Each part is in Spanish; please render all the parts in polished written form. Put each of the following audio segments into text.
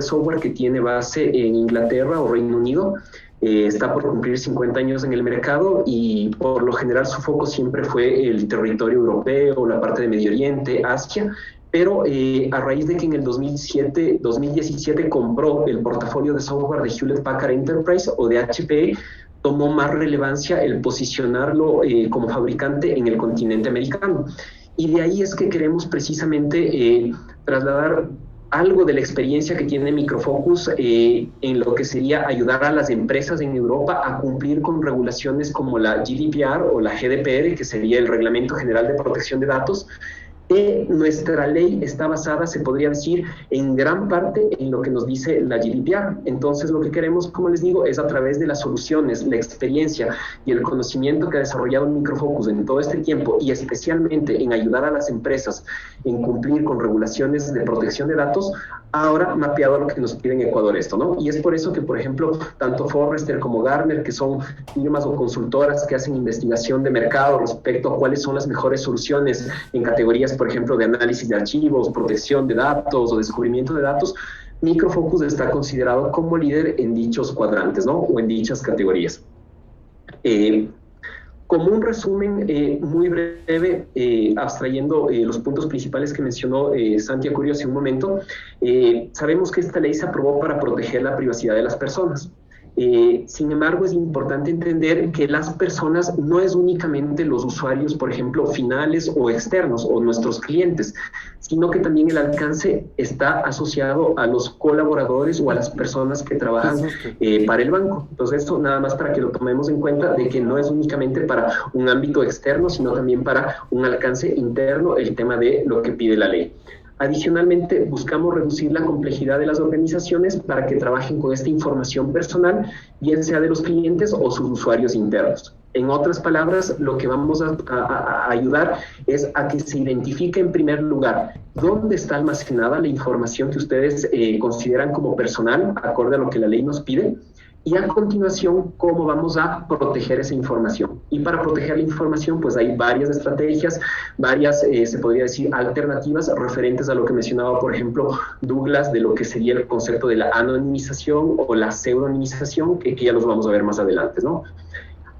software que tiene base en Inglaterra o Reino Unido. Está por cumplir 50 años en el mercado y por lo general su foco siempre fue el territorio europeo, la parte de Medio Oriente, Asia, pero a raíz de que en el 2017 compró el portafolio de software de Hewlett Packard Enterprise o de HPE, tomó más relevancia el posicionarlo como fabricante en el continente americano. Y de ahí es que queremos precisamente trasladar algo de la experiencia que tiene Micro Focus en lo que sería ayudar a las empresas en Europa a cumplir con regulaciones como la GDPR o la GDPR, que sería el Reglamento General de Protección de Datos. Nuestra ley está basada, se podría decir, en gran parte en lo que nos dice la GDPR. Entonces, lo que queremos, como les digo, es a través de las soluciones, la experiencia y el conocimiento que ha desarrollado Micro Focus en todo este tiempo y especialmente en ayudar a las empresas en cumplir con regulaciones de protección de datos, ahora mapeado a lo que nos pide en Ecuador esto, ¿no? Y es por eso que, por ejemplo, tanto Forrester como Gartner, que son firmas o consultoras que hacen investigación de mercado respecto a cuáles son las mejores soluciones en categorías, por ejemplo, de análisis de archivos, protección de datos o descubrimiento de datos, Micro Focus está considerado como líder en dichos cuadrantes, ¿no? O en dichas categorías. Como un resumen muy breve, abstrayendo los puntos principales que mencionó Santi Acurio hace un momento, sabemos que esta ley se aprobó para proteger la privacidad de las personas. Sin embargo, es importante entender que las personas no es únicamente los usuarios, por ejemplo, finales o externos o nuestros clientes, sino que también el alcance está asociado a los colaboradores o a las personas que trabajan para el banco. Entonces, esto nada más para que lo tomemos en cuenta de que no es únicamente para un ámbito externo, sino también para un alcance interno el tema de lo que pide la ley. Adicionalmente, buscamos reducir la complejidad de las organizaciones para que trabajen con esta información personal, bien sea de los clientes o sus usuarios internos. En otras palabras, lo que vamos a ayudar es a que se identifique en primer lugar dónde está almacenada la información que ustedes consideran como personal, acorde a lo que la ley nos pide, y a continuación, cómo vamos a proteger esa información. Y para proteger la información, pues hay varias estrategias, varias, se podría decir, alternativas referentes a lo que mencionaba, por ejemplo, Douglas, de lo que sería el concepto de la anonimización o la pseudonimización, que ya los vamos a ver más adelante, ¿no?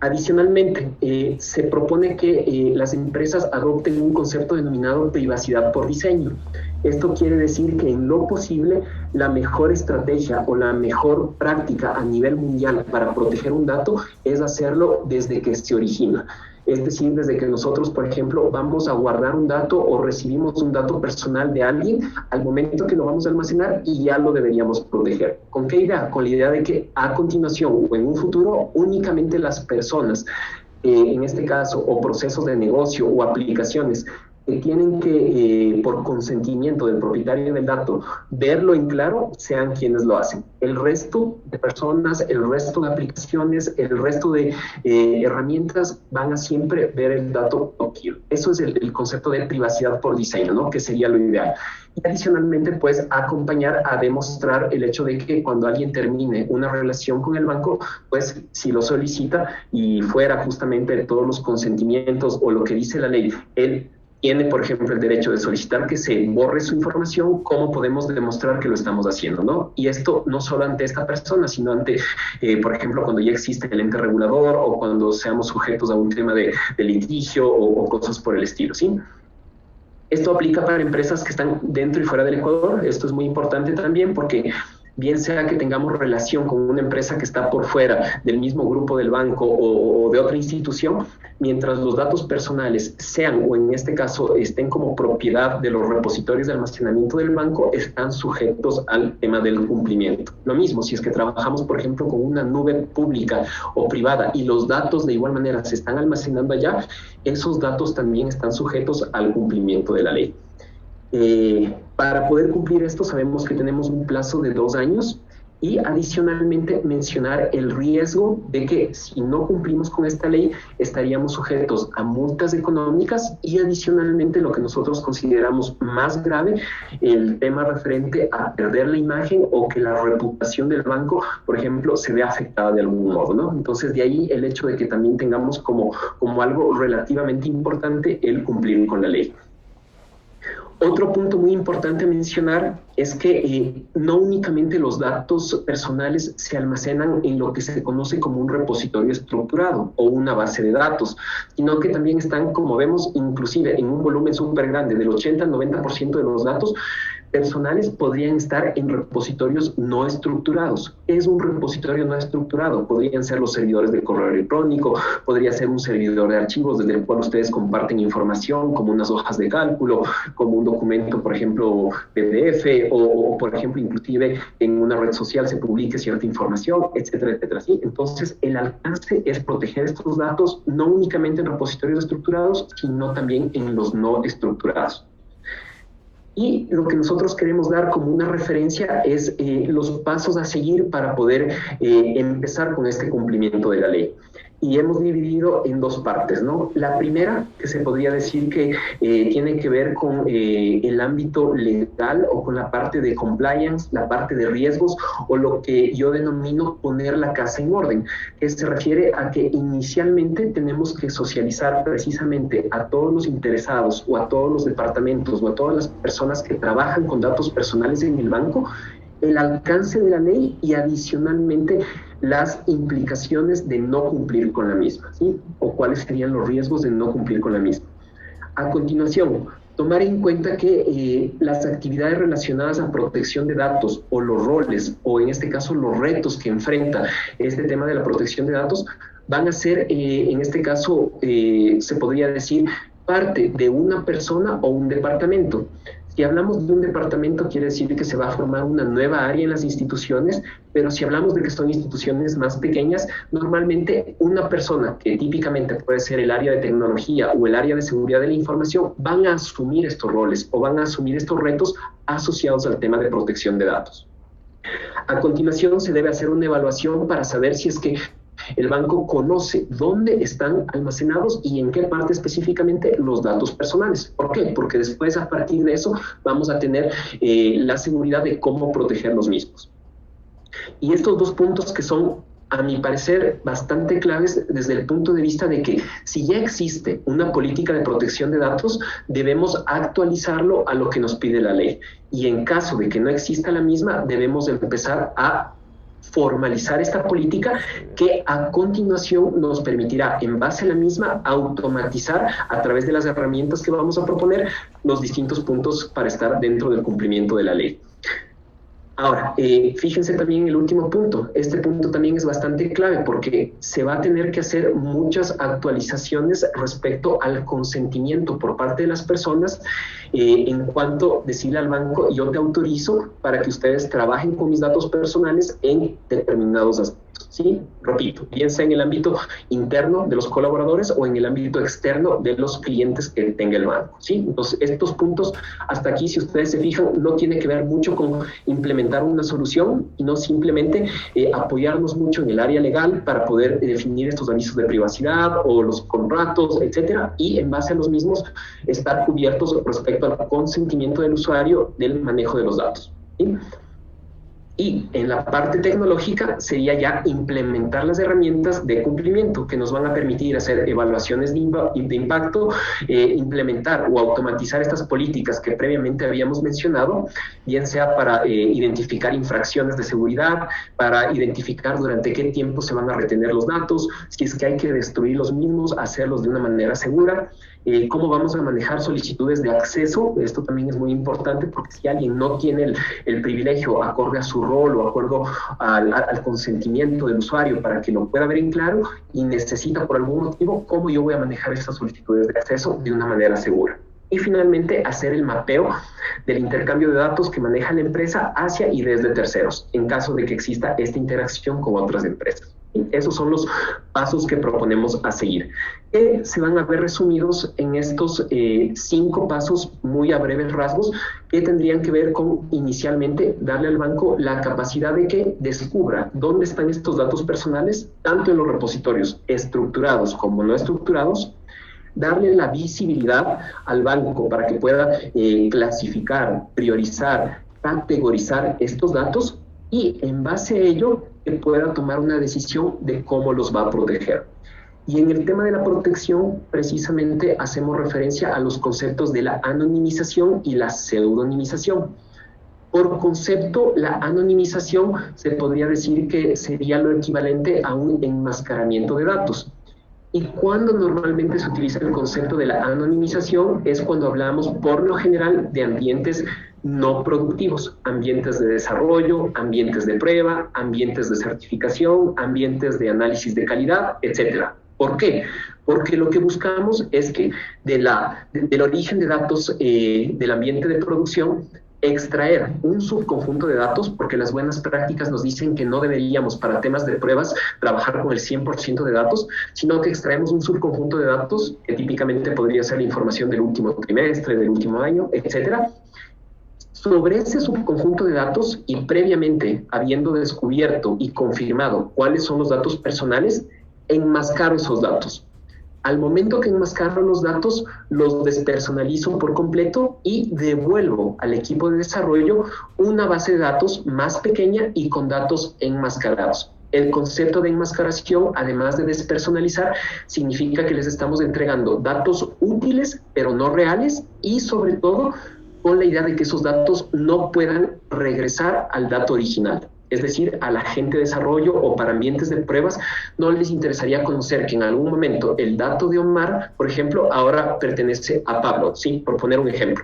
Adicionalmente, se propone que las empresas adopten un concepto denominado privacidad por diseño. Esto quiere decir que en lo posible la mejor estrategia o la mejor práctica a nivel mundial para proteger un dato es hacerlo desde que se origina. Es decir, desde que nosotros, por ejemplo, vamos a guardar un dato o recibimos un dato personal de alguien, al momento que lo vamos a almacenar y ya lo deberíamos proteger. ¿Con qué idea? Con la idea de que a continuación o en un futuro únicamente las personas, en este caso, o procesos de negocio o aplicaciones que tienen que, por consentimiento del propietario del dato, verlo en claro, sean quienes lo hacen. El resto de personas, el resto de aplicaciones, el resto de herramientas van a siempre ver el dato propio. Eso es el concepto de privacidad por diseño, ¿no? Que sería lo ideal. Y adicionalmente, pues, acompañar a demostrar el hecho de que cuando alguien termine una relación con el banco, pues, si lo solicita y fuera justamente de todos los consentimientos o lo que dice la ley, él tiene, por ejemplo, el derecho de solicitar que se borre su información, ¿cómo podemos demostrar que lo estamos haciendo, no? Y esto no solo ante esta persona, sino ante, por ejemplo, cuando ya existe el ente regulador o cuando seamos sujetos a un tema de litigio o cosas por el estilo, ¿sí? Esto aplica para empresas que están dentro y fuera del Ecuador. Esto es muy importante también porque bien sea que tengamos relación con una empresa que está por fuera del mismo grupo del banco o de otra institución, mientras los datos personales sean, o en este caso estén como propiedad de los repositorios de almacenamiento del banco, están sujetos al tema del cumplimiento. Lo mismo, si es que trabajamos, por ejemplo, con una nube pública o privada y los datos de igual manera se están almacenando allá, esos datos también están sujetos al cumplimiento de la ley. Para poder cumplir esto sabemos que tenemos un plazo de 2 años y adicionalmente mencionar el riesgo de que si no cumplimos con esta ley estaríamos sujetos a multas económicas y adicionalmente lo que nosotros consideramos más grave, el tema referente a perder la imagen o que la reputación del banco, por ejemplo, se vea afectada de algún modo, ¿no? Entonces de ahí el hecho de que también tengamos como algo relativamente importante el cumplir con la ley. Otro punto muy importante a mencionar es que no únicamente los datos personales se almacenan en lo que se conoce como un repositorio estructurado o una base de datos, sino que también están, como vemos, inclusive en un volumen súper grande, del 80 al 90% de los datos personales podrían estar en repositorios no estructurados. ¿Qué es un repositorio no estructurado? Podrían ser los servidores de correo electrónico, podría ser un servidor de archivos desde el cual ustedes comparten información, como unas hojas de cálculo, como un documento, por ejemplo, PDF, o por ejemplo, inclusive en una red social se publique cierta información, etcétera, etcétera. ¿Sí? Entonces, el alcance es proteger estos datos no únicamente en repositorios estructurados, sino también en los no estructurados. Y lo que nosotros queremos dar como una referencia es los pasos a seguir para poder empezar con este cumplimiento de la ley. Y hemos dividido en dos partes, ¿no? La primera, que se podría decir que tiene que ver con el ámbito legal o con la parte de compliance, la parte de riesgos, o lo que yo denomino poner la casa en orden, que se refiere a que inicialmente tenemos que socializar precisamente a todos los interesados o a todos los departamentos o a todas las personas que trabajan con datos personales en el banco, el alcance de la ley y adicionalmente las implicaciones de no cumplir con la misma, ¿sí? O cuáles serían los riesgos de no cumplir con la misma. A continuación, tomar en cuenta que las actividades relacionadas a protección de datos o los roles, o en este caso los retos que enfrenta este tema de la protección de datos, van a ser, en este caso, se podría decir, parte de una persona o un departamento. Si hablamos de un departamento, quiere decir que se va a formar una nueva área en las instituciones, pero si hablamos de que son instituciones más pequeñas, normalmente una persona, que típicamente puede ser el área de tecnología o el área de seguridad de la información, van a asumir estos roles o van a asumir estos retos asociados al tema de protección de datos. A continuación, se debe hacer una evaluación para saber si es que el banco conoce dónde están almacenados y en qué parte específicamente los datos personales. ¿Por qué? Porque después, a partir de eso, vamos a tener la seguridad de cómo proteger los mismos. Y estos dos puntos que son, a mi parecer, bastante claves desde el punto de vista de que si ya existe una política de protección de datos, debemos actualizarlo a lo que nos pide la ley. Y en caso de que no exista la misma, debemos empezar a formalizar esta política que a continuación nos permitirá, en base a la misma, automatizar a través de las herramientas que vamos a proponer los distintos puntos para estar dentro del cumplimiento de la ley. Ahora, fíjense también en el último punto. Este punto también es bastante clave porque se va a tener que hacer muchas actualizaciones respecto al consentimiento por parte de las personas en cuanto a decirle al banco, yo te autorizo para que ustedes trabajen con mis datos personales en determinados aspectos. ¿Sí? Repito, bien sea en el ámbito interno de los colaboradores o en el ámbito externo de los clientes que tenga el banco. ¿Sí? Entonces, estos puntos, hasta aquí, si ustedes se fijan, no tiene que ver mucho con implementar una solución, sino simplemente apoyarnos mucho en el área legal para poder definir estos avisos de privacidad o los contratos, etcétera, y en base a los mismos estar cubiertos respecto al consentimiento del usuario del manejo de los datos. ¿Sí? Y en la parte tecnológica sería ya implementar las herramientas de cumplimiento que nos van a permitir hacer evaluaciones de impacto, implementar o automatizar estas políticas que previamente habíamos mencionado, bien sea para identificar infracciones de seguridad, para identificar durante qué tiempo se van a retener los datos, si es que hay que destruir los mismos, hacerlos de una manera segura. Cómo vamos a manejar solicitudes de acceso. Esto también es muy importante porque si alguien no tiene el privilegio acorde a su rol o acuerdo al consentimiento del usuario para que lo pueda ver en claro y necesita por algún motivo, ¿cómo yo voy a manejar estas solicitudes de acceso de una manera segura? Y finalmente, hacer el mapeo del intercambio de datos que maneja la empresa hacia y desde terceros, en caso de que exista esta interacción con otras empresas. Y esos son los pasos que proponemos a seguir, que se van a ver resumidos en estos 5 pasos muy a breves rasgos, que tendrían que ver con, inicialmente, darle al banco la capacidad de que descubra dónde están estos datos personales, tanto en los repositorios estructurados como no estructurados, darle la visibilidad al banco para que pueda clasificar, priorizar, categorizar estos datos y en base a ello que pueda tomar una decisión de cómo los va a proteger. Y en el tema de la protección, precisamente hacemos referencia a los conceptos de la anonimización y la pseudonimización. Por concepto, la anonimización se podría decir que sería lo equivalente a un enmascaramiento de datos. Y cuando normalmente se utiliza el concepto de la anonimización es cuando hablamos por lo general de ambientes no productivos, ambientes de desarrollo, ambientes de prueba, ambientes de certificación, ambientes de análisis de calidad, etcétera. ¿Por qué? Porque lo que buscamos es que del origen de datos del ambiente de producción extraer un subconjunto de datos, porque las buenas prácticas nos dicen que no deberíamos para temas de pruebas trabajar con el 100% de datos, sino que extraemos un subconjunto de datos que típicamente podría ser la información del último trimestre, del último año, etcétera. Sobre ese subconjunto de datos y previamente habiendo descubierto y confirmado cuáles son los datos personales, enmascaro esos datos. Al momento que enmascaro los datos, los despersonalizo por completo y devuelvo al equipo de desarrollo una base de datos más pequeña y con datos enmascarados. El concepto de enmascaración, además de despersonalizar, significa que les estamos entregando datos útiles, pero no reales, y sobre todo con la idea de que esos datos no puedan regresar al dato original. Es decir, a la gente de desarrollo o para ambientes de pruebas, no les interesaría conocer que en algún momento el dato de Omar, por ejemplo, ahora pertenece a Pablo, ¿sí? Por poner un ejemplo.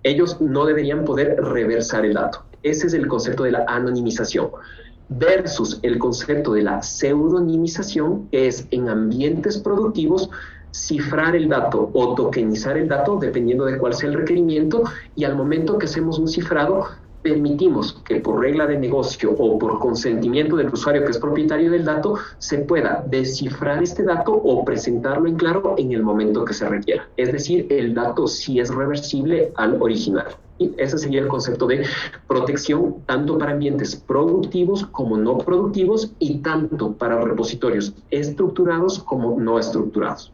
Ellos no deberían poder reversar el dato. Ese es el concepto de la anonimización. Versus el concepto de la pseudonimización, que es en ambientes productivos, cifrar el dato o tokenizar el dato, dependiendo de cuál sea el requerimiento, y al momento que hacemos un cifrado, permitimos que por regla de negocio o por consentimiento del usuario que es propietario del dato, se pueda descifrar este dato o presentarlo en claro en el momento que se requiera. Es decir, el dato sí es reversible al original. Y ese sería el concepto de protección, tanto para ambientes productivos como no productivos y tanto para repositorios estructurados como no estructurados.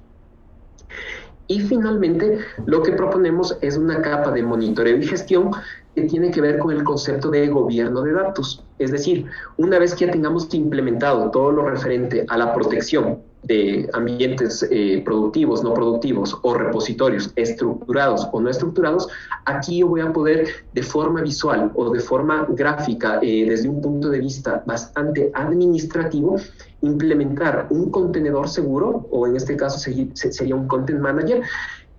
Y finalmente, lo que proponemos es una capa de monitoreo y gestión que tiene que ver con el concepto de gobierno de datos. Es decir, una vez que ya tengamos implementado todo lo referente a la protección de ambientes productivos, no productivos, o repositorios estructurados o no estructurados, aquí yo voy a poder de forma visual o de forma gráfica, desde un punto de vista bastante administrativo, implementar un contenedor seguro, o en este caso sería un Content Manager,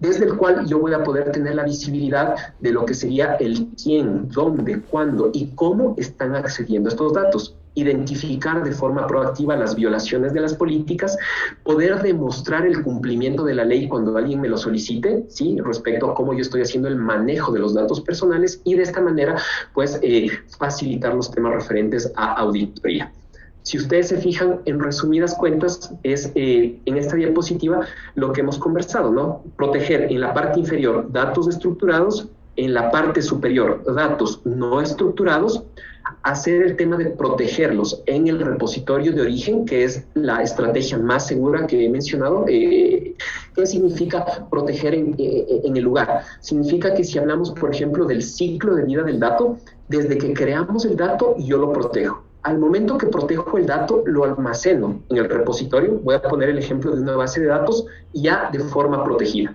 desde el cual yo voy a poder tener la visibilidad de lo que sería el quién, dónde, cuándo y cómo están accediendo a estos datos. Identificar de forma proactiva las violaciones de las políticas, poder demostrar el cumplimiento de la ley cuando alguien me lo solicite, ¿sí? Respecto a cómo yo estoy haciendo el manejo de los datos personales y de esta manera, pues, facilitar los temas referentes a auditoría. Si ustedes se fijan, en resumidas cuentas, es en esta diapositiva lo que hemos conversado, ¿no? Proteger en la parte inferior datos estructurados, en la parte superior datos no estructurados, hacer el tema de protegerlos en el repositorio de origen, que es la estrategia más segura que he mencionado. ¿Qué significa proteger en el lugar? Significa que si hablamos, por ejemplo, del ciclo de vida del dato, desde que creamos el dato, yo lo protejo. Al momento que protejo el dato, lo almaceno en el repositorio. Voy a poner el ejemplo de una base de datos ya de forma protegida.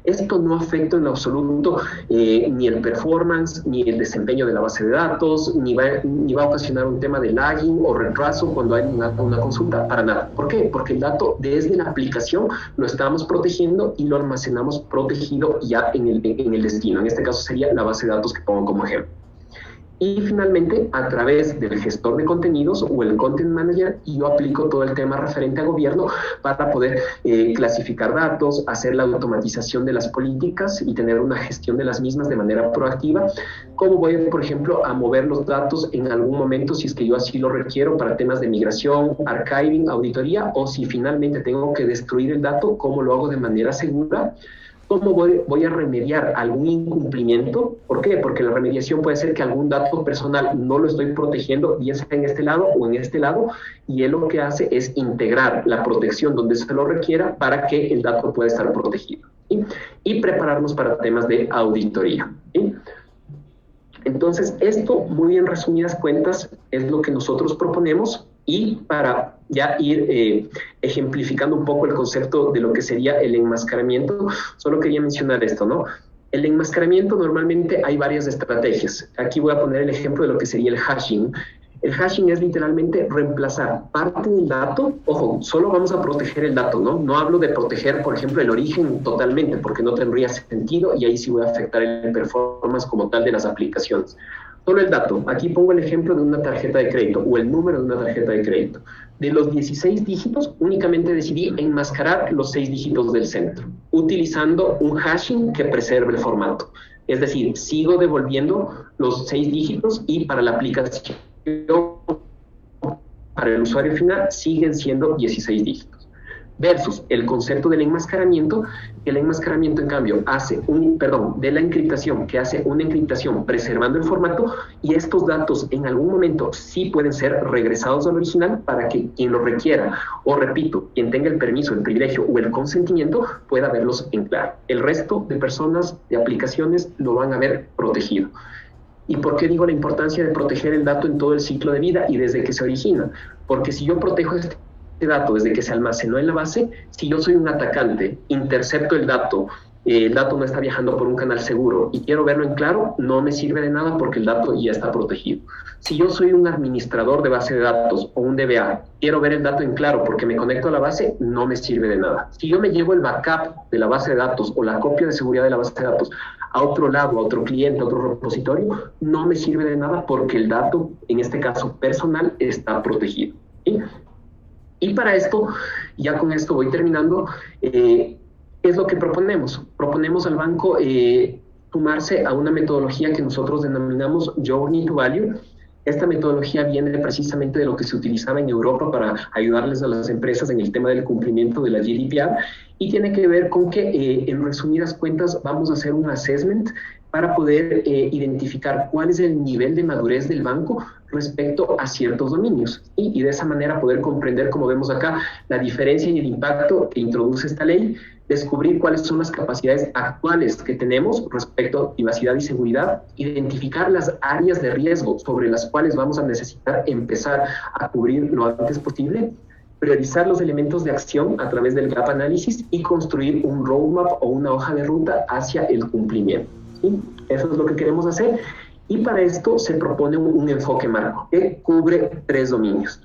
Esto no afecta en absoluto ni el performance, ni el desempeño de la base de datos, ni va a ocasionar un tema de lagging o retraso cuando hay una consulta, para nada. ¿Por qué? Porque el dato desde la aplicación lo estamos protegiendo y lo almacenamos protegido ya en el destino. En este caso sería la base de datos que pongo como ejemplo. Y finalmente, a través del gestor de contenidos o el Content Manager, yo aplico todo el tema referente a gobierno para poder clasificar datos, hacer la automatización de las políticas y tener una gestión de las mismas de manera proactiva. ¿Cómo voy, por ejemplo, a mover los datos en algún momento si es que yo así lo requiero para temas de migración, archiving, auditoría, o si finalmente tengo que destruir el dato, cómo lo hago de manera segura? ¿Cómo voy a remediar algún incumplimiento? ¿Por qué? Porque la remediación puede ser que algún dato personal no lo estoy protegiendo, bien sea en este lado o en este lado, y él lo que hace es integrar la protección donde se lo requiera para que el dato pueda estar protegido, ¿sí? Y prepararnos para temas de auditoría, ¿sí? Entonces, esto, muy en resumidas cuentas, es lo que nosotros proponemos, y para ya ir ejemplificando un poco el concepto de lo que sería el enmascaramiento, solo quería mencionar esto, ¿no? El enmascaramiento normalmente hay varias estrategias. Aquí voy a poner el ejemplo de lo que sería el hashing. El hashing es literalmente reemplazar parte del dato. Ojo, solo vamos a proteger el dato, ¿no? No hablo de proteger, por ejemplo, el origen totalmente, porque no tendría sentido y ahí sí voy a afectar el performance como tal de las aplicaciones. Solo el dato. Aquí pongo el ejemplo de una tarjeta de crédito o el número de una tarjeta de crédito. De los 16 dígitos, únicamente decidí enmascarar los 6 dígitos del centro, utilizando un hashing que preserve el formato. Es decir, sigo devolviendo los 6 dígitos y para la aplicación, para el usuario final, siguen siendo 16 dígitos. Versus el concepto del enmascaramiento, el enmascaramiento en cambio hace de la encriptación, que hace una encriptación preservando el formato, y estos datos en algún momento sí pueden ser regresados al original para que quien lo requiera, o repito, quien tenga el permiso, el privilegio o el consentimiento, pueda verlos en claro. El resto de personas, de aplicaciones, lo van a ver protegido. ¿Y por qué digo la importancia de proteger el dato en todo el ciclo de vida y desde que se origina? Porque si yo protejo este dato desde que se almacenó en la base, si yo soy un atacante, intercepto el dato no está viajando por un canal seguro y quiero verlo en claro, no me sirve de nada porque el dato ya está protegido. Si yo soy un administrador de base de datos o un DBA, quiero ver el dato en claro porque me conecto a la base, no me sirve de nada. Si yo me llevo el backup de la base de datos o la copia de seguridad de la base de datos a otro lado, a otro cliente, a otro repositorio, no me sirve de nada porque el dato, en este caso personal, está protegido. ¿Sí? Y para esto, ya con esto voy terminando, es lo que proponemos. Proponemos al banco sumarse a una metodología que nosotros denominamos Journey to Value. Esta metodología viene precisamente de lo que se utilizaba en Europa para ayudarles a las empresas en el tema del cumplimiento de la GDPR y tiene que ver con que, en resumidas cuentas, vamos a hacer un assessment para poder identificar cuál es el nivel de madurez del banco respecto a ciertos dominios y de esa manera poder comprender, como vemos acá, la diferencia y el impacto que introduce esta ley, descubrir cuáles son las capacidades actuales que tenemos respecto a privacidad y seguridad, identificar las áreas de riesgo sobre las cuales vamos a necesitar empezar a cubrir lo antes posible, priorizar los elementos de acción a través del gap análisis y construir un roadmap o una hoja de ruta hacia el cumplimiento. ¿Sí? Eso es lo que queremos hacer y para esto se propone un enfoque marco que cubre 3 dominios.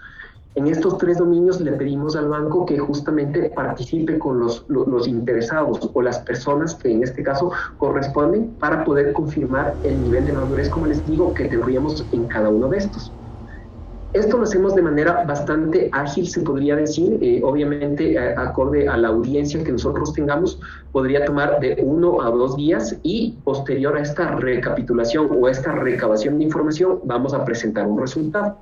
En estos 3 dominios le pedimos al banco que justamente participe con los interesados o las personas que en este caso corresponden para poder confirmar el nivel de madurez, como les digo, que tendríamos en cada uno de estos. Esto lo hacemos de manera bastante ágil, se podría decir, obviamente acorde a la audiencia que nosotros tengamos, podría tomar de 1 a 2 días y posterior a esta recapitulación o esta recabación de información vamos a presentar un resultado.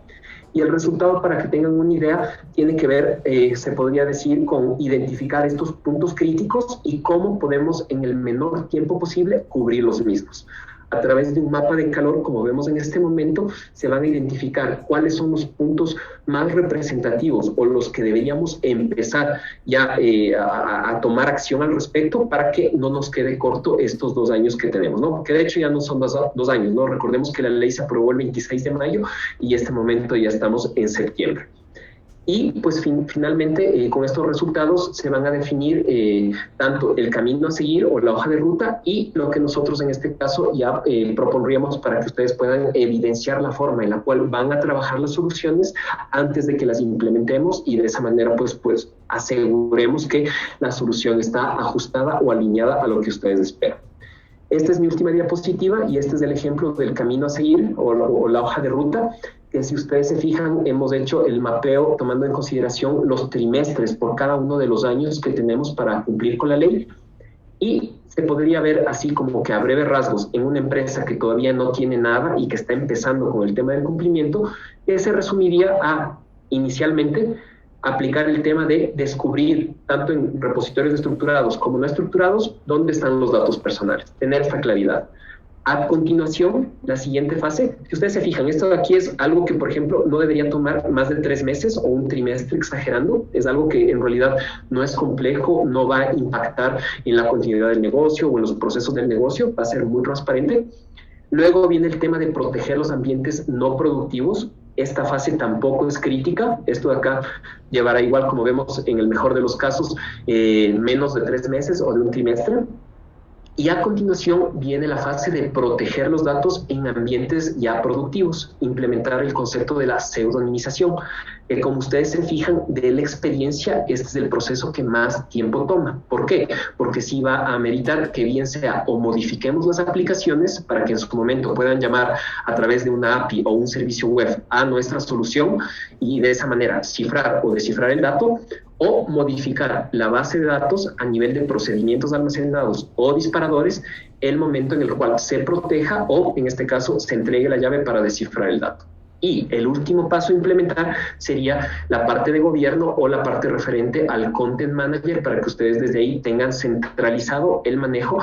Y el resultado, para que tengan una idea, tiene que ver, se podría decir, con identificar estos puntos críticos y cómo podemos en el menor tiempo posible cubrir los mismos. A través de un mapa de calor, como vemos en este momento, se van a identificar cuáles son los puntos más representativos o los que deberíamos empezar ya a tomar acción al respecto para que no nos quede corto estos 2 años que tenemos, ¿no? Porque de hecho ya no son 2 años, ¿no? Recordemos que la ley se aprobó el 26 de mayo y este momento ya estamos en septiembre. Y pues finalmente con estos resultados se van a definir tanto el camino a seguir o la hoja de ruta y lo que nosotros en este caso ya propondríamos para que ustedes puedan evidenciar la forma en la cual van a trabajar las soluciones antes de que las implementemos y de esa manera pues aseguremos que la solución está ajustada o alineada a lo que ustedes esperan. Esta es mi última diapositiva y este es el ejemplo del camino a seguir o la hoja de ruta, que si ustedes se fijan, hemos hecho el mapeo tomando en consideración los trimestres por cada uno de los años que tenemos para cumplir con la ley y se podría ver así como que a breves rasgos en una empresa que todavía no tiene nada y que está empezando con el tema del cumplimiento, que se resumiría a, inicialmente, aplicar el tema de descubrir, tanto en repositorios estructurados como no estructurados, dónde están los datos personales, tener esta claridad. A continuación, la siguiente fase, si ustedes se fijan, esto de aquí es algo que, por ejemplo, no debería tomar más de 3 meses o un trimestre exagerando, es algo que en realidad no es complejo, no va a impactar en la continuidad del negocio o en los procesos del negocio, va a ser muy transparente. Luego viene el tema de proteger los ambientes no productivos. esta fase tampoco es crítica. Esto de acá llevará igual, como vemos en el mejor de los casos, menos de 3 meses o de un trimestre. Y a continuación viene la fase de proteger los datos en ambientes ya productivos, implementar el concepto de la pseudonimización, que como ustedes se fijan de la experiencia, este es el proceso que más tiempo toma. ¿Por qué? Porque sí va a ameritar que bien sea o modifiquemos las aplicaciones para que en su momento puedan llamar a través de una API o un servicio web a nuestra solución y de esa manera cifrar o descifrar el dato, o modificar la base de datos a nivel de procedimientos almacenados o disparadores el momento en el cual se proteja o, en este caso, se entregue la llave para descifrar el dato. Y el último paso a implementar sería la parte de gobierno o la parte referente al Content Manager para que ustedes desde ahí tengan centralizado el manejo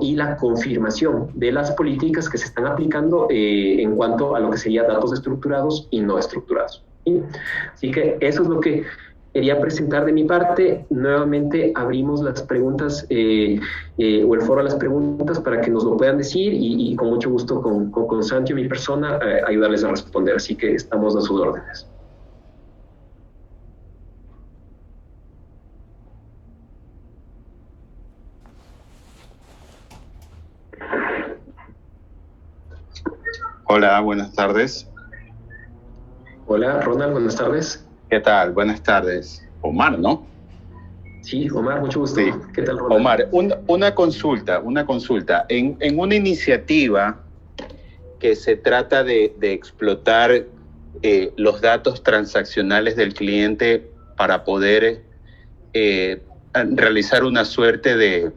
y la confirmación de las políticas que se están aplicando en cuanto a lo que sería datos estructurados y no estructurados. ¿Sí? Así que eso es lo que quería presentar de mi parte. Nuevamente abrimos las preguntas o el foro a las preguntas para que nos lo puedan decir y con mucho gusto con Santi, mi persona, ayudarles a responder. Así que estamos a sus órdenes. Hola, buenas tardes. Hola, Ronald, buenas tardes. ¿Qué tal? Buenas tardes. Omar, ¿no? Sí, Omar, mucho gusto. Sí. ¿Qué tal, Ronald? Omar, una consulta. En una iniciativa que se trata de explotar los datos transaccionales del cliente para poder realizar una suerte de,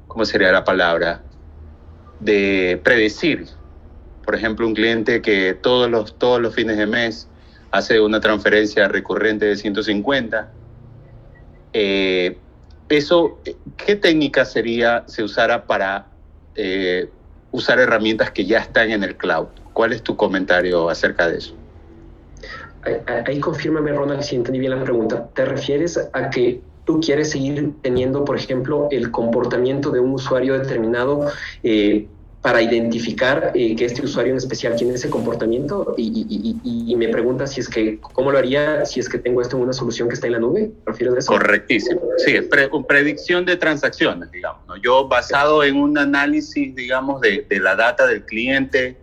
¿cómo sería la palabra? De predecir. Por ejemplo, un cliente que todos los fines de mes hace una transferencia recurrente de 150. ¿Qué técnica se usara para usar herramientas que ya están en el cloud? ¿Cuál es tu comentario acerca de eso? Ahí confírmame, Ronald, si entendí bien la pregunta. ¿Te refieres a que tú quieres seguir teniendo, por ejemplo, el comportamiento de un usuario determinado para identificar que este usuario en especial tiene ese comportamiento y me pregunta si es que, ¿cómo lo haría si es que tengo esto en una solución que está en la nube? ¿Te refieres a eso? Correctísimo. Sí, predicción de transacciones, digamos, ¿no? Yo basado en un análisis, digamos, de la data del cliente,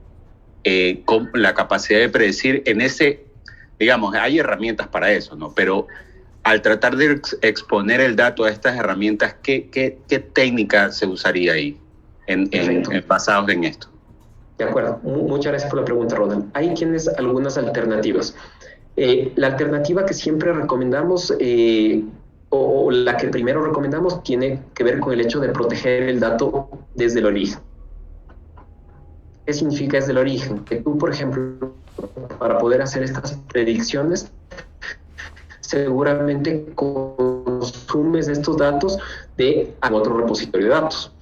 con la capacidad de predecir en ese, digamos, hay herramientas para eso, ¿no? Pero al tratar de exponer el dato a estas herramientas, ¿qué técnica se usaría ahí? Basados en esto. De acuerdo, muchas gracias por la pregunta, Ronald. Ahí tienes algunas alternativas. La alternativa que siempre recomendamos o la que primero recomendamos tiene que ver con el hecho de proteger el dato desde el origen. ¿Qué significa desde el origen? Que tú, por ejemplo, para poder hacer estas predicciones, seguramente consumes estos datos de otro repositorio de datos.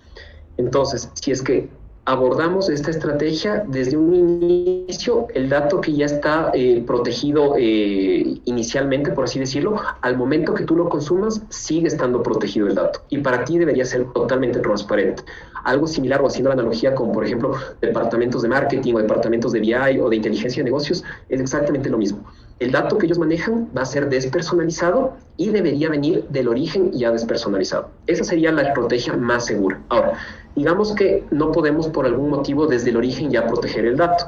Entonces, si es que abordamos esta estrategia desde un inicio, el dato que ya está protegido inicialmente, por así decirlo, al momento que tú lo consumas, sigue estando protegido el dato. Y para ti debería ser totalmente transparente. Algo similar, o haciendo la analogía con, por ejemplo, departamentos de marketing o departamentos de BI o de inteligencia de negocios, es exactamente lo mismo. El dato que ellos manejan va a ser despersonalizado y debería venir del origen ya despersonalizado. Esa sería la estrategia más segura. Ahora, digamos que no podemos por algún motivo desde el origen ya proteger el dato.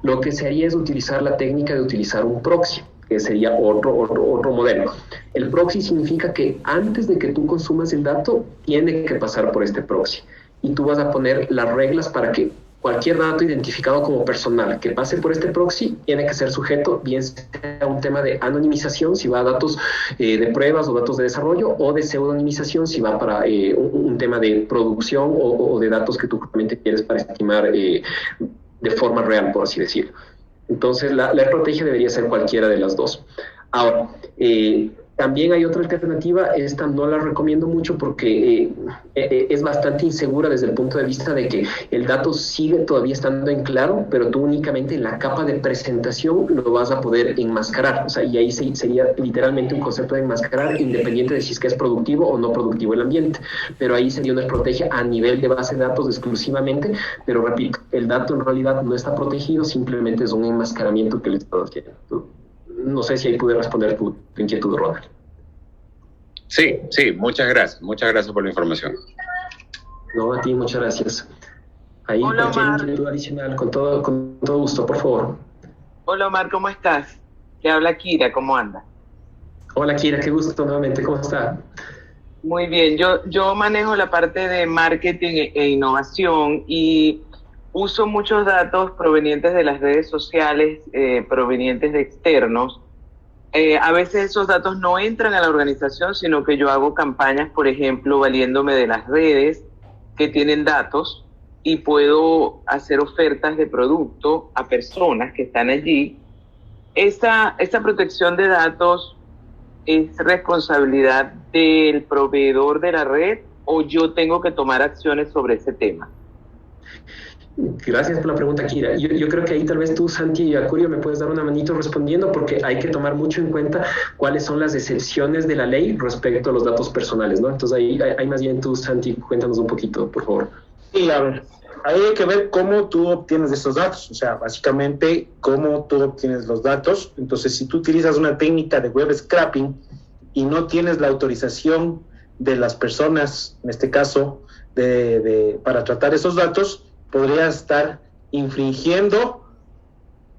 Lo que se haría es utilizar la técnica de utilizar un proxy, que sería otro modelo. El proxy significa que antes de que tú consumas el dato, tiene que pasar por este proxy. Y tú vas a poner las reglas para que cualquier dato identificado como personal que pase por este proxy tiene que ser sujeto, bien sea un tema de anonimización, si va a datos de pruebas o datos de desarrollo, o de pseudonimización, si va para un tema de producción o de datos que tú justamente quieres para estimar de forma real, por así decirlo. Entonces, la estrategia debería ser cualquiera de las dos. Ahora, También hay otra alternativa, esta no la recomiendo mucho porque es bastante insegura desde el punto de vista de que el dato sigue todavía estando en claro, pero tú únicamente en la capa de presentación lo vas a poder enmascarar. O sea, y ahí sería literalmente un concepto de enmascarar, independiente de si es que es productivo o no productivo el ambiente. Pero ahí sería una estrategia a nivel de base de datos exclusivamente, pero repito, el dato en realidad no está protegido, simplemente es un enmascaramiento que le estás haciendo. No sé si ahí pude responder tu inquietud, Ronald. Sí, muchas gracias por la información. No, a ti, muchas gracias. Ahí Hola, cualquier Omar. inquietud adicional, con todo gusto, por favor. Hola Omar, ¿cómo estás? Te habla Kira, ¿cómo anda? Hola, Kira, qué gusto nuevamente, ¿cómo está? Muy bien, yo manejo la parte de marketing e innovación y uso muchos datos provenientes de las redes sociales, provenientes de externos. A veces esos datos no entran a la organización, sino que yo hago campañas, por ejemplo, valiéndome de las redes que tienen datos y puedo hacer ofertas de producto a personas que están allí. Esta protección de datos es responsabilidad del proveedor de la red o yo tengo que tomar acciones sobre ese tema. Gracias por la pregunta, Kira. Yo creo que ahí tal vez tú, Santi y Acurio, me puedes dar una manito respondiendo porque hay que tomar mucho en cuenta cuáles son las excepciones de la ley respecto a los datos personales, ¿no? Entonces ahí más bien tú, Santi, cuéntanos un poquito, por favor. Sí, a ver, ahí hay que ver cómo tú obtienes esos datos, o sea, básicamente cómo tú obtienes los datos. Entonces, si tú utilizas una técnica de web scraping y no tienes la autorización de las personas, en este caso, para tratar esos datos, podría estar infringiendo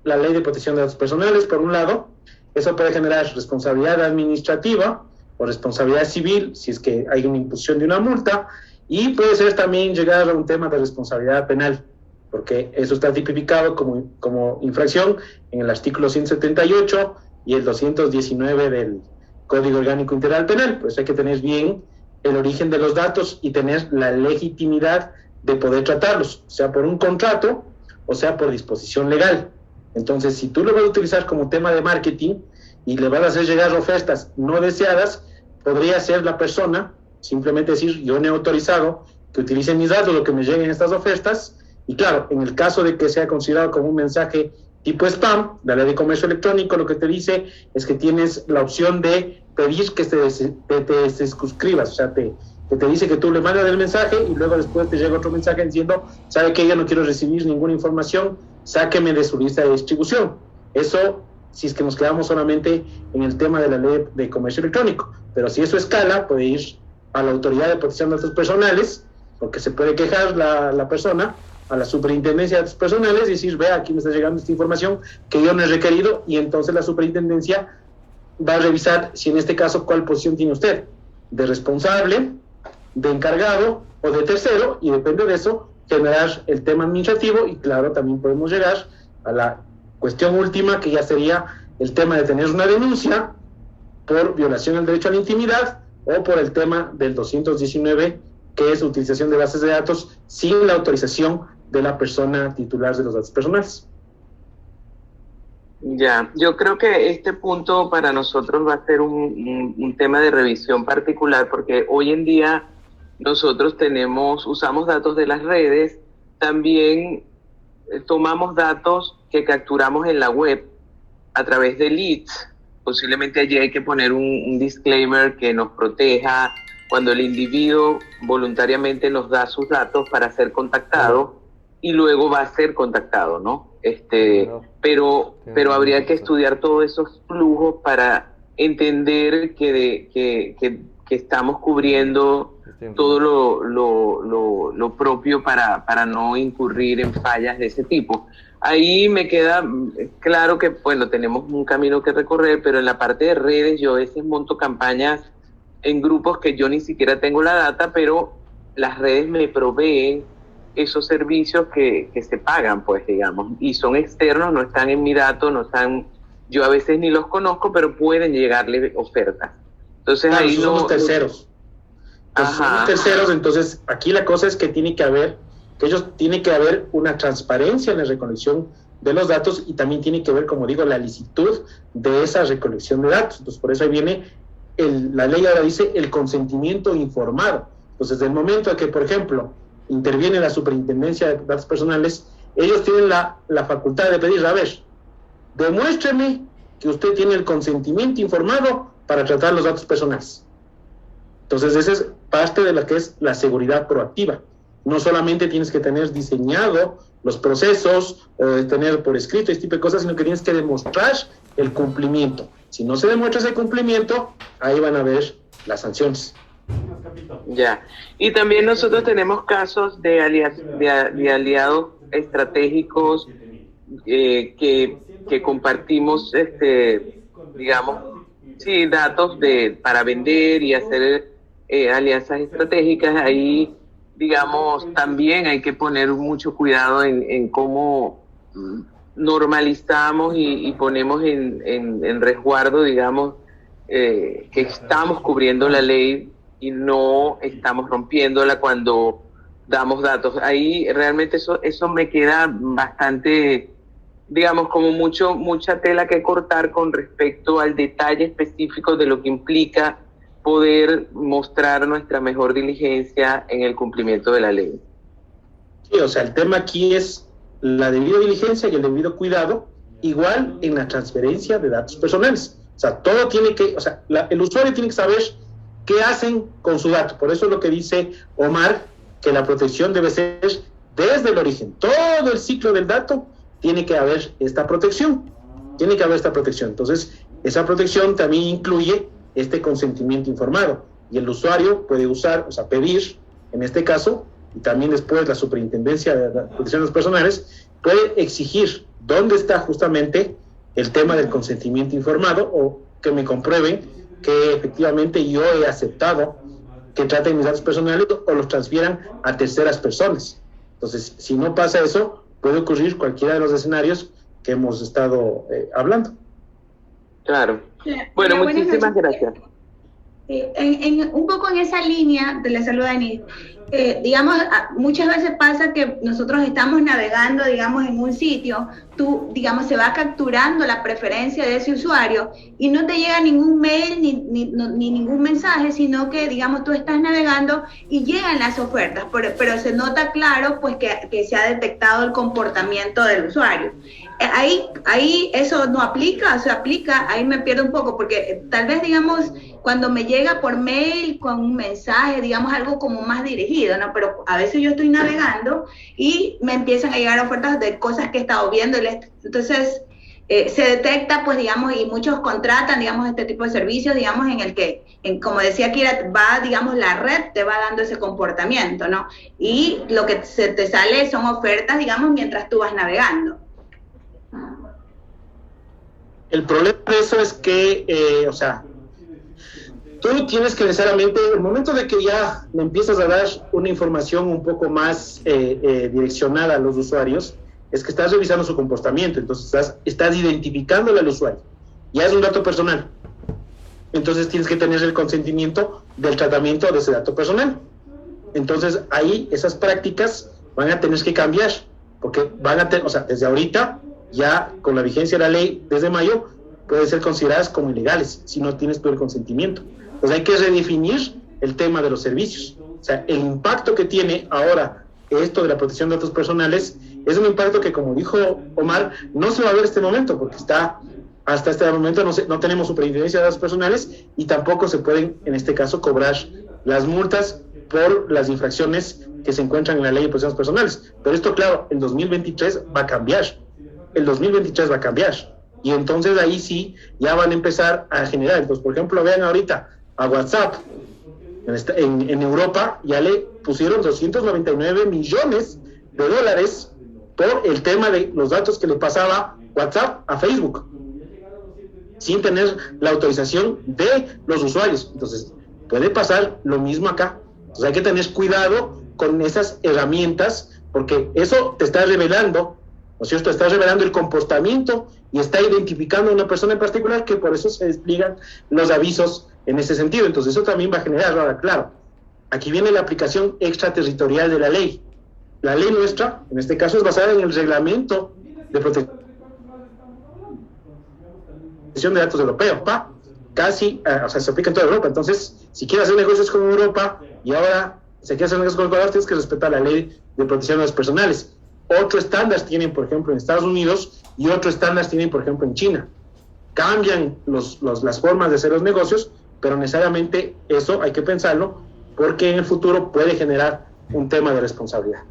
la ley de protección de datos personales, por un lado. Eso puede generar responsabilidad administrativa o responsabilidad civil, si es que hay una imposición de una multa, y puede ser también llegar a un tema de responsabilidad penal, porque eso está tipificado como infracción en el artículo 178 y el 219 del Código Orgánico Integral Penal. Pues hay que tener bien el origen de los datos y tener la legitimidad de poder tratarlos, sea por un contrato o sea por disposición legal. Entonces, si tú lo vas a utilizar como tema de marketing y le vas a hacer llegar ofertas no deseadas, podría ser la persona simplemente decir, yo no he autorizado que utilicen mis datos o que me lleguen estas ofertas, y claro, en el caso de que sea considerado como un mensaje tipo spam, la ley de comercio electrónico lo que te dice es que tienes la opción de pedir que te suscribas, o sea, que te dice que tú le mandas el mensaje y luego después te llega otro mensaje diciendo, sabe que yo no quiero recibir ninguna información, sáqueme de su lista de distribución. Eso, si es que nos quedamos solamente en el tema de la ley de comercio electrónico, pero si eso escala, puede ir a la Autoridad de Protección de Datos Personales, porque se puede quejar la persona a la Superintendencia de Datos Personales y decir, vea, aquí me está llegando esta información que yo no he requerido, y entonces la Superintendencia va a revisar si en este caso cuál posición tiene usted, de responsable, de encargado o de tercero, y depende de eso generar el tema administrativo. Y claro, también podemos llegar a la cuestión última, que ya sería el tema de tener una denuncia por violación del derecho a la intimidad o por el tema del 219, que es utilización de bases de datos sin la autorización de la persona titular de los datos personales. Ya, yo creo que este punto para nosotros va a ser un tema de revisión particular, porque hoy en día nosotros usamos datos de las redes, también tomamos datos que capturamos en la web a través de leads. Posiblemente allí hay que poner un disclaimer que nos proteja cuando el individuo voluntariamente nos da sus datos para ser contactado y luego va a ser contactado, ¿no? Pero habría que estudiar todos esos flujos para entender que estamos cubriendo todo lo propio para no incurrir en fallas de ese tipo. Ahí me queda claro que, bueno, tenemos un camino que recorrer, pero en la parte de redes yo a veces monto campañas en grupos que yo ni siquiera tengo la data, pero las redes me proveen esos servicios que se pagan, pues, digamos, y son externos, no están en mi dato, no están, yo a veces ni los conozco, pero pueden llegarle ofertas. Entonces claro, ahí son los terceros. Entonces, son los terceros, entonces aquí la cosa es que tiene que haber una transparencia en la recolección de los datos, y también tiene que ver, como digo, la licitud de esa recolección de datos. Entonces, por eso ahí viene la ley ahora dice el consentimiento informado. Entonces, del momento en que, por ejemplo, interviene la Superintendencia de Datos Personales, ellos tienen la facultad de pedir, a ver, demuéstreme que usted tiene el consentimiento informado para tratar los datos personales. Entonces, esa es parte de lo que es la seguridad proactiva. No solamente tienes que tener diseñado los procesos, tener por escrito este tipo de cosas, sino que tienes que demostrar el cumplimiento. Si no se demuestra ese cumplimiento, ahí van a ver las sanciones. Ya. Y también nosotros tenemos casos de aliados estratégicos que compartimos, digamos, sí, datos para vender y hacer alianzas estratégicas. Ahí, digamos, también hay que poner mucho cuidado en cómo normalizamos y ponemos en resguardo, digamos, que estamos cubriendo la ley y no estamos rompiéndola cuando damos datos. Ahí realmente eso me queda bastante, digamos, como mucha tela que cortar con respecto al detalle específico de lo que implica poder mostrar nuestra mejor diligencia en el cumplimiento de la ley. Sí, o sea, el tema aquí es la debida diligencia y el debido cuidado, igual en la transferencia de datos personales. O sea, todo tiene que, o sea, el usuario tiene que saber qué hacen con su dato. Por eso es lo que dice Omar, que la protección debe ser desde el origen. Todo el ciclo del dato tiene que haber esta protección. Tiene que haber esta protección. Entonces, esa protección también incluye este consentimiento informado. Y el usuario puede usar, o sea, pedir, en este caso, y también después la Superintendencia de Protección de Datos Personales puede exigir dónde está justamente el tema del consentimiento informado, o que me comprueben que efectivamente yo he aceptado que traten mis datos personales o los transfieran a terceras personas. Entonces, si no pasa eso, puede ocurrir cualquiera de los escenarios que hemos estado hablando. Claro. Bueno, muchísimas gracias. Un poco en esa línea, te le saluda Anis, digamos, muchas veces pasa que nosotros estamos navegando, digamos, en un sitio, digamos, se va capturando la preferencia de ese usuario y no te llega ningún mail ni ningún mensaje, sino que, digamos, tú estás navegando y llegan las ofertas, pero se nota claro, pues, que se ha detectado el comportamiento del usuario. Ahí eso no aplica, o se aplica, ahí me pierdo un poco, porque tal vez, digamos, cuando me llega por mail con un mensaje, digamos, algo como más dirigido, ¿no? Pero a veces yo estoy navegando y me empiezan a llegar ofertas de cosas que he estado viendo, entonces se detecta, pues, digamos, y muchos contratan, digamos, este tipo de servicios, digamos, en el que, como decía Kira, va, digamos, la red te va dando ese comportamiento, ¿no? Y lo que se te sale son ofertas, digamos, mientras tú vas navegando. El problema de eso es que, o sea, tú tienes que necesariamente, el momento de que ya le empiezas a dar una información un poco más direccionada a los usuarios, es que estás revisando su comportamiento, entonces estás identificándole al usuario. Ya es un dato personal. Entonces tienes que tener el consentimiento del tratamiento de ese dato personal. Entonces ahí esas prácticas van a tener que cambiar, porque van a tener, o sea, desde ahorita, ya con la vigencia de la ley desde mayo, pueden ser consideradas como ilegales si no tienes tu consentimiento. Entonces hay que redefinir el tema de los servicios. O sea, el impacto que tiene ahora esto de la protección de datos personales es un impacto que, como dijo Omar, no se va a ver en este momento, porque hasta este momento no tenemos superintendencia de datos personales y tampoco se pueden, en este caso, cobrar las multas por las infracciones que se encuentran en la ley de protección de datos personales. Pero esto, claro, el 2023 va a cambiar. El 2023 va a cambiar. Y entonces ahí sí ya van a empezar a generar. Entonces, por ejemplo, vean ahorita a WhatsApp. En Europa ya le pusieron 299 millones de dólares por el tema de los datos que le pasaba WhatsApp a Facebook, sin tener la autorización de los usuarios. Entonces, puede pasar lo mismo acá. Entonces, hay que tener cuidado con esas herramientas, porque eso te está revelando, ¿no es cierto? Está revelando el comportamiento y está identificando a una persona en particular, que por eso se despliegan los avisos en ese sentido. Entonces eso también va a generar, ahora, claro, aquí viene la aplicación extraterritorial de la ley. La ley nuestra, en este caso, es basada en el reglamento de protección de datos europeo, PA. casi, o sea, se aplica en toda Europa. Entonces, si quieres hacer negocios con Europa y ahora se quiere hacer negocios con Ecuador, tienes que respetar la ley de protección de datos personales. Otro estándar tienen, por ejemplo, en Estados Unidos y otro estándar tienen, por ejemplo, en China. Cambian las formas de hacer los negocios, pero necesariamente eso hay que pensarlo porque en el futuro puede generar un tema de responsabilidad.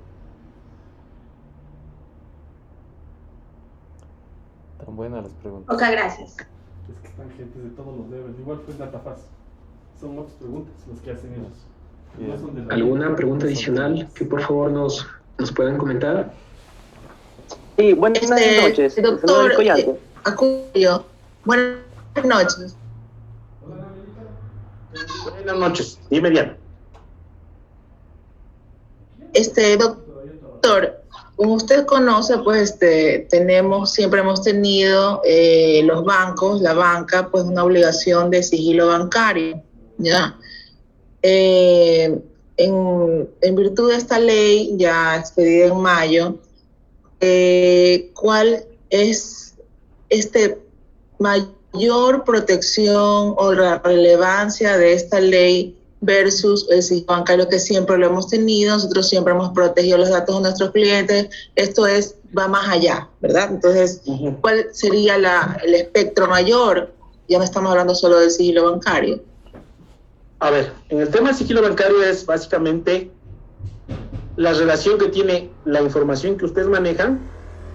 Tan buenas las preguntas. Muchas gracias. Es que están gentes de todos los levels. Igual pues DataFaz. Son otras preguntas las que hacen ellos. No son de la ¿Alguna pregunta adicional que por favor nos puedan comentar? Sí, buenas noches. Doctor Acurio, buenas noches. Buenas noches, dime Diana. Doctor, como usted conoce, pues siempre hemos tenido los bancos, la banca, pues una obligación de sigilo bancario, ¿ya? En virtud de esta ley ya expedida en mayo, ¿cuál es mayor protección o la relevancia de esta ley versus el sigilo bancario que siempre lo hemos tenido? Nosotros siempre hemos protegido los datos de nuestros clientes. Esto va más allá, ¿verdad? Entonces, ¿cuál sería el espectro mayor? Ya no estamos hablando solo del sigilo bancario. A ver, en el tema del sigilo bancario es básicamente la relación que tiene la información que ustedes manejan.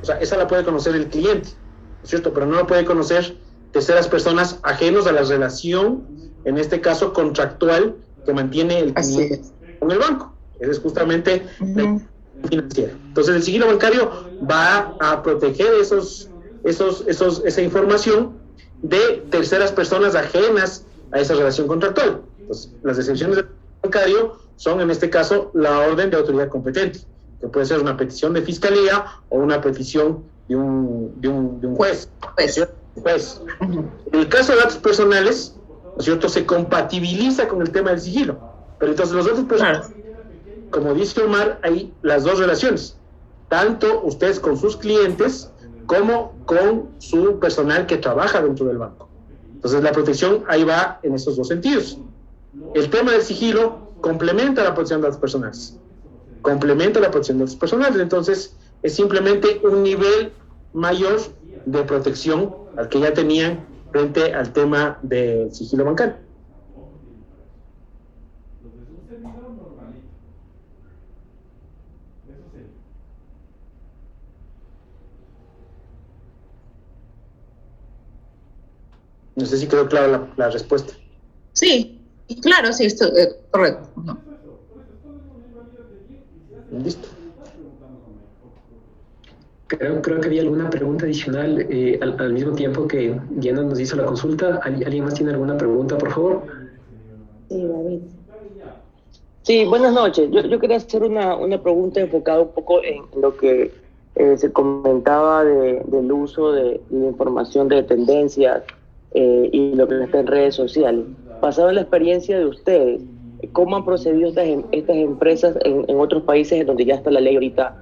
O sea, esa la puede conocer el cliente, ¿no es cierto? Pero no la puede conocer terceras personas ajenos a la relación, en este caso contractual, que mantiene el cliente con el banco. Esa es justamente la financiera. Entonces, el sigilo bancario va a proteger esa información de terceras personas ajenas a esa relación contractual. Entonces, las excepciones del bancario son, en este caso, la orden de autoridad competente, que puede ser una petición de fiscalía o una petición de un juez. En el caso de datos personales, ¿no es cierto?, se compatibiliza con el tema del sigilo. Pero entonces los datos personales, como dice Omar, hay las dos relaciones, tanto ustedes con sus clientes como con su personal que trabaja dentro del banco. Entonces la protección ahí va en esos dos sentidos. El tema del sigilo complementa la protección de datos personales. Entonces es simplemente un nivel mayor de protección al que ya tenían frente al tema del sigilo bancario. No sé si quedó clara la respuesta. Sí, claro, sí, esto es correcto. No. Listo. Creo que había alguna pregunta adicional al mismo tiempo que Diana nos hizo la consulta. ¿Alguien más tiene alguna pregunta, por favor? Sí, David. Sí, buenas noches. Yo quería hacer una pregunta enfocada un poco en lo que se comentaba del uso de la información de tendencias y lo que está en redes sociales. Basado en la experiencia de ustedes, ¿cómo han procedido estas empresas en otros países en donde ya está la ley ahorita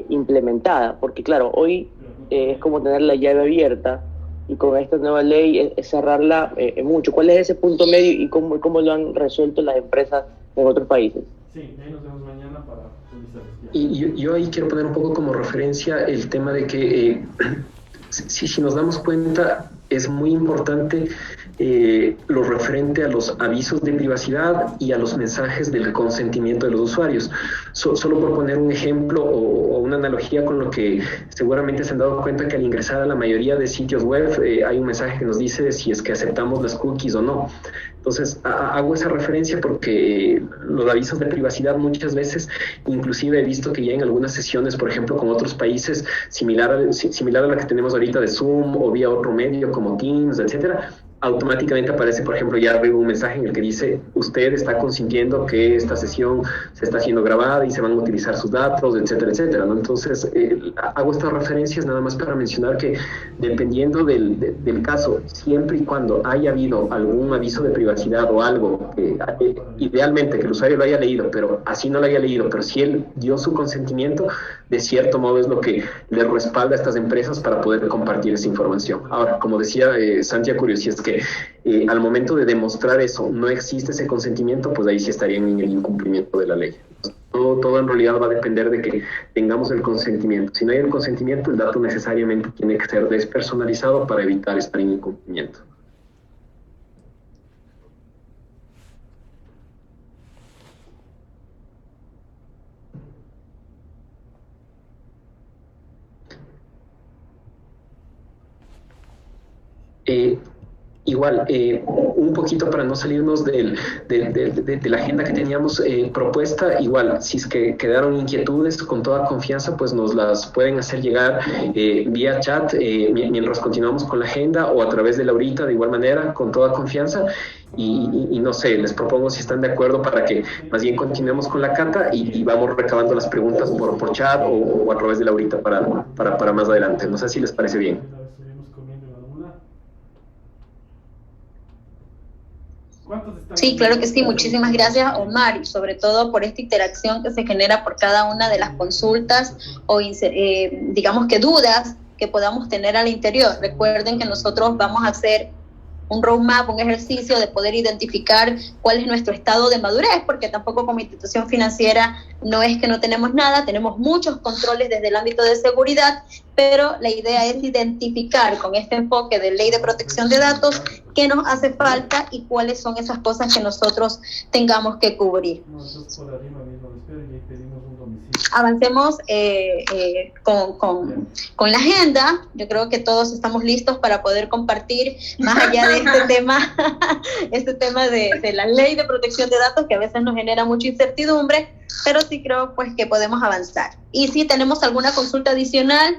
implementada? Porque claro, hoy es como tener la llave abierta y con esta nueva ley es cerrarla mucho. ¿Cuál es ese punto medio y cómo lo han resuelto las empresas en otros países? Sí, ahí nos vemos mañana para revisar. Y yo ahí quiero poner un poco como referencia el tema de que si nos damos cuenta, es muy importante lo referente a los avisos de privacidad y a los mensajes del consentimiento de los usuarios. Solo por poner un ejemplo o una analogía con lo que seguramente se han dado cuenta que al ingresar a la mayoría de sitios web hay un mensaje que nos dice si es que aceptamos las cookies o no. Entonces, hago esa referencia porque los avisos de privacidad muchas veces, inclusive he visto que ya en algunas sesiones, por ejemplo, con otros países, similar a la que tenemos ahorita de Zoom o vía otro medio como Teams, etcétera, automáticamente aparece, por ejemplo, ya arriba un mensaje en el que dice: usted está consintiendo que esta sesión se está siendo grabada y se van a utilizar sus datos, etcétera, etcétera, ¿no? Entonces, hago estas referencias nada más para mencionar que dependiendo del caso, siempre y cuando haya habido algún aviso de privacidad o algo, idealmente que el usuario lo haya leído, pero así no lo haya leído, pero si él dio su consentimiento, de cierto modo es lo que les respalda a estas empresas para poder compartir esa información. Ahora, como decía Santi Acurio, si es que al momento de demostrar eso no existe ese consentimiento, pues ahí sí estarían en el incumplimiento de la ley. Todo en realidad va a depender de que tengamos el consentimiento. Si no hay el consentimiento, el dato necesariamente tiene que ser despersonalizado para evitar estar en incumplimiento. Igual, un poquito para no salirnos de la agenda que teníamos propuesta, igual, si es que quedaron inquietudes, con toda confianza, pues nos las pueden hacer llegar vía chat mientras continuamos con la agenda o a través de Laurita, de igual manera, con toda confianza. Y no sé, les propongo si están de acuerdo para que más bien continuemos con la cata y vamos recabando las preguntas por chat o a través de Laurita para más adelante. No sé si les parece bien. Sí, claro que sí. Muchísimas gracias, Omar, y sobre todo por esta interacción que se genera por cada una de las consultas o digamos que dudas que podamos tener al interior. Recuerden que nosotros vamos a hacer un roadmap, un ejercicio de poder identificar cuál es nuestro estado de madurez, porque tampoco como institución financiera no es que no tenemos nada, tenemos muchos controles desde el ámbito de seguridad, pero la idea es identificar con este enfoque de ley de protección de datos qué nos hace falta y cuáles son esas cosas que nosotros tengamos que cubrir. Avancemos con la agenda. Yo creo que todos estamos listos para poder compartir más allá de este tema de la ley de protección de datos, que a veces nos genera mucha incertidumbre, pero sí creo pues que podemos avanzar. Y si tenemos alguna consulta adicional,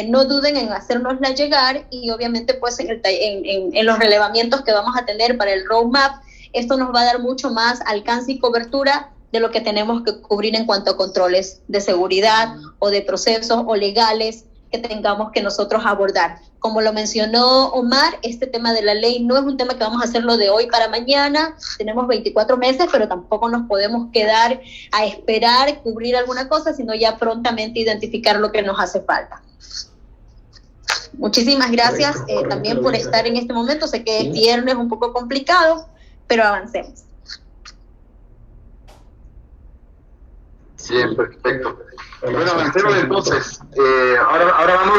no duden en hacérnosla llegar, y obviamente pues en los relevamientos que vamos a tener para el roadmap, esto nos va a dar mucho más alcance y cobertura de lo que tenemos que cubrir en cuanto a controles de seguridad o de procesos o legales que tengamos que nosotros abordar. Como lo mencionó Omar, este tema de la ley no es un tema que vamos a hacerlo de hoy para mañana. Tenemos 24 meses, pero tampoco nos podemos quedar a esperar cubrir alguna cosa, sino ya prontamente identificar lo que nos hace falta. Muchísimas gracias también por estar en este momento. Sé que es viernes, un poco complicado, pero avancemos. Bien, perfecto. Bueno, avancemos entonces. Ahora vamos a